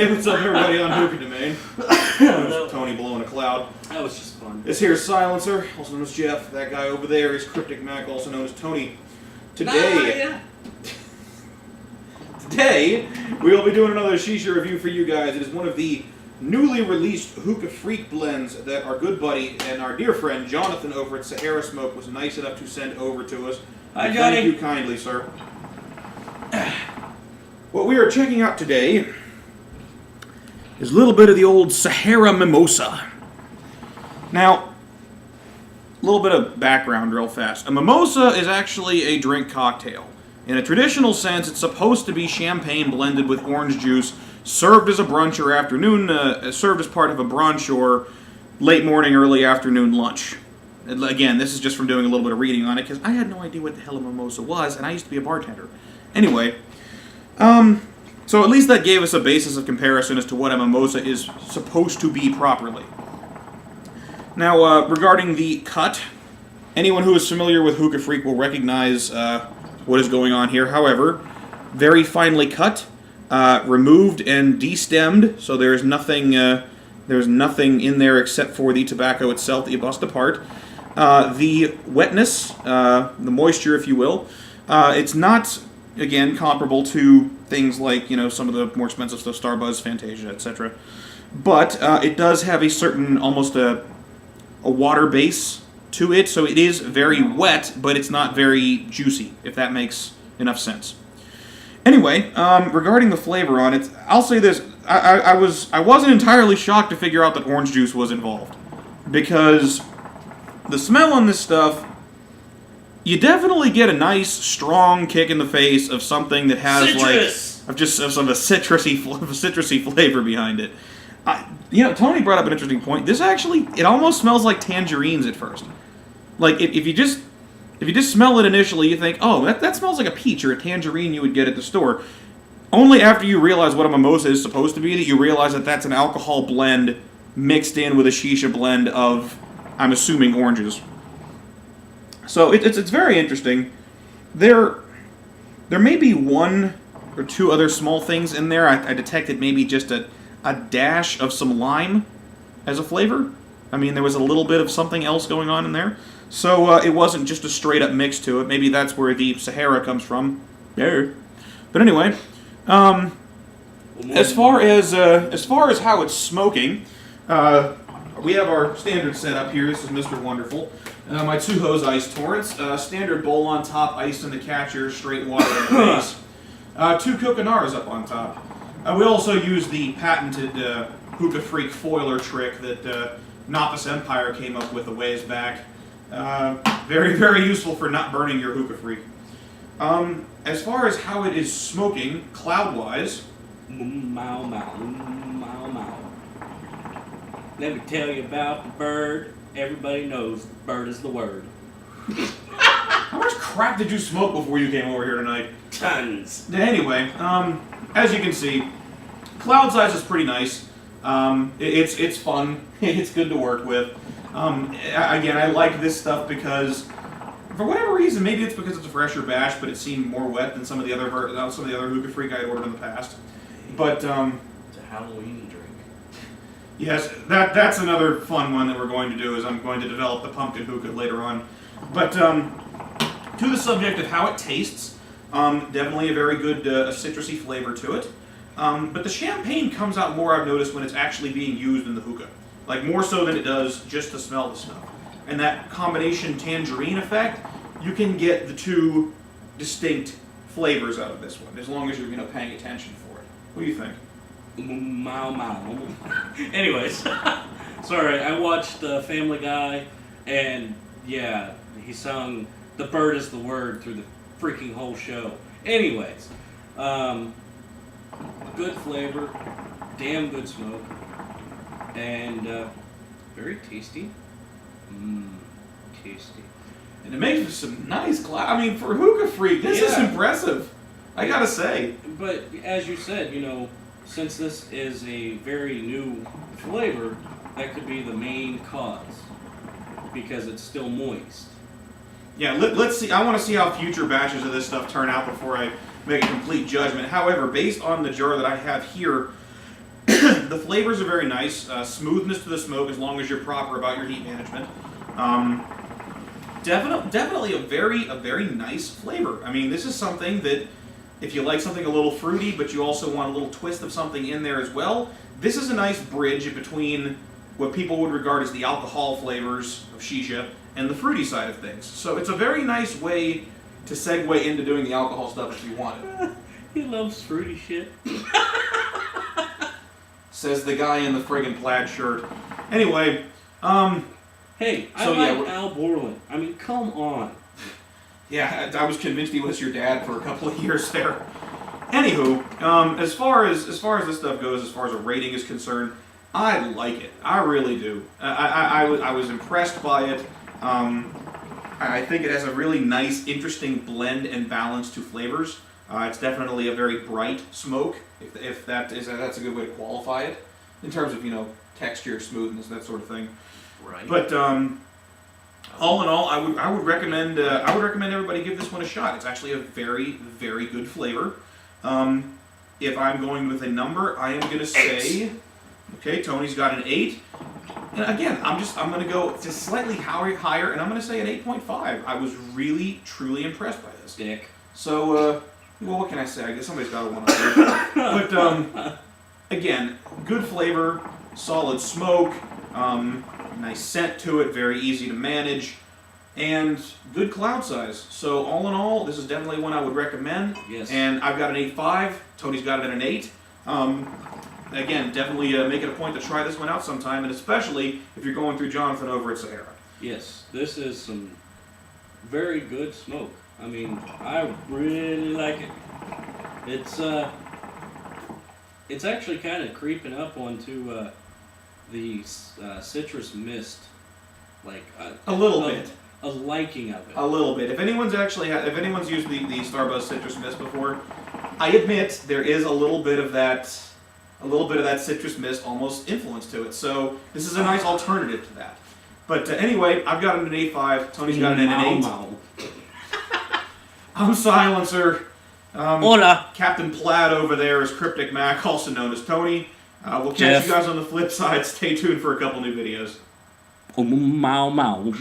Hey, what's up, everybody on Hookah Domain? There's Tony blowing a cloud. That was just fun. This here's Silencer, also known as Jeff. That guy over there is Cryptic Mac, also known as Tony. Today, we will be doing another Shisha review for you guys. It is one of the newly released Hookah Freak blends that our good buddy and our dear friend Jonathan over at Sahara Smoke was nice enough to send over to us. Hi, Johnny. Thank you kindly, sir. What we are checking out today is a little bit of the old Sahara Mimosa. Now, a little bit of background real fast. A mimosa is actually a drink cocktail. In a traditional sense, it's supposed to be champagne blended with orange juice, served as a brunch or afternoon, served as part of a brunch or late morning, early afternoon lunch. And again, this is just from doing a little bit of reading on it, because I had no idea what the hell a mimosa was, and I used to be a bartender. Anyway, so at least that gave us a basis of comparison as to what a mimosa is supposed to be properly. Now, regarding the cut, anyone who is familiar with Hookah Freak will recognize what is going on here. However, very finely cut, removed and destemmed, so there's nothing in there except for the tobacco itself that you bust apart. The wetness, the moisture, if you will, it's not, again, comparable to things like, you know, some of the more expensive stuff, Starbuzz, Fantasia, etc. But it does have a certain, almost a water base to it, so it is very wet, but it's not very juicy, if that makes enough sense. Anyway, regarding the flavor on it, I'll say this: I wasn't entirely shocked to figure out that orange juice was involved, because the smell on this stuff, you definitely get a nice, strong kick in the face of something that has citrus. of some of a citrusy flavor behind it. You know, Tony brought up an interesting point. This actually, it almost smells like tangerines at first. Like if you just smell it initially, you think, oh, that smells like a peach or a tangerine you would get at the store. Only after you realize what a mimosa is supposed to be that you realize that that's an alcohol blend mixed in with a shisha blend of, I'm assuming, oranges. So it's very interesting. There may be one or two other small things in there. I detected maybe just a dash of some lime as a flavor. I mean, there was a little bit of something else going on in there. So it wasn't just a straight up mix to it. Maybe that's where the Sahara comes from. Yeah. But anyway, as far as how it's smoking, we have our standard setup here. This is Mr. Wonderful. My Tsuho's Ice Torrents. Standard bowl on top, ice in the catcher, straight water in the base. 2 Coconaras up on top. We also use the patented Hookah Freak foiler trick that Novice Empire came up with a ways back. Very, very useful for not burning your Hookah Freak. As far as how it is smoking, cloud-wise... Mow, mow, mow, mow. Let me tell you about the bird. Everybody knows the bird is the word. How much crap did you smoke before you came over here tonight? Tons. Anyway, as you can see, cloud size is pretty nice. It's fun. It's good to work with. Again, I like this stuff because, for whatever reason, maybe it's because it's a fresher batch, but it seemed more wet than some of the other Hookah Freak I had ordered in the past. But it's a Halloween drink. Yes, that's another fun one that we're going to do. Is I'm going to develop the pumpkin hookah later on. But to the subject of how it tastes, definitely a very good citrusy flavor to it. But the champagne comes out more, I've noticed, when it's actually being used in the hookah. Like, more so than it does just to smell the stuff. And that combination tangerine effect, you can get the two distinct flavors out of this one, as long as you're, paying attention for it. What do you think? Mow, mow. Anyways, sorry, I watched Family Guy, and yeah, he sung "The Bird is the Word" through the freaking whole show. Anyways, good flavor, damn good smoke, and very tasty. Tasty. And it makes for some nice I mean, for Hookah Freak, this is impressive. I gotta say. But as you said, since this is a very new flavor, that could be the main cause, because it's still moist. Yeah, let's see. I want to see how future batches of this stuff turn out before I make a complete judgment. However, based on the jar that I have here, the flavors are very nice. Smoothness to the smoke as long as you're proper about your heat management. Definitely a very nice flavor. I mean, this is something that if you like something a little fruity, but you also want a little twist of something in there as well, this is a nice bridge between what people would regard as the alcohol flavors of Shisha and the fruity side of things. So it's a very nice way to segue into doing the alcohol stuff if you want it. He loves fruity shit. Says the guy in the friggin' plaid shirt. Anyway, hey, I so, like Al Borland. I mean, come on. yeah, I was convinced he was your dad for a couple of years there. Anywho, as far as this stuff goes, as far as a rating is concerned, I like it. I really do. I was impressed by it. I think it has a really nice, interesting blend and balance to flavors. It's definitely a very bright smoke, if that's a good way to qualify it, in terms of texture, smoothness, that sort of thing. Right. But all in all, I would recommend everybody give this one a shot. It's actually a very good flavor. If I'm going with a number, I am going to say, okay, Tony's got an 8. And again, I'm going to go just slightly higher, and I'm going to say an 8.5. I was really, truly impressed by this. Dick. So, well, what can I say? I guess somebody's got to want to. But again, good flavor, solid smoke, nice scent to it, very easy to manage, and good cloud size. So all in all, this is definitely one I would recommend. Yes. And I've got an 8.5. Tony's got it at an 8. Again, definitely make it a point to try this one out sometime, and especially if you're going through Jonathan over at Sahara. Yes, this is some very good smoke. I mean, I really like it. It's actually kind of creeping up onto the citrus mist, like A little bit. a liking of it. A little bit. If anyone's used the Starbuzz Citrus Mist before, I admit there is a little bit of that citrus mist almost influence to it. So this is a nice alternative to that. But anyway, I've got it at an 8.5. Tony's got it at an 8. I'm Silencer. Hola. Captain Plaid over there is Cryptic Mac, also known as Tony. We'll catch Jeff. you guys on the flip side. Stay tuned for a couple new videos. Mau mau.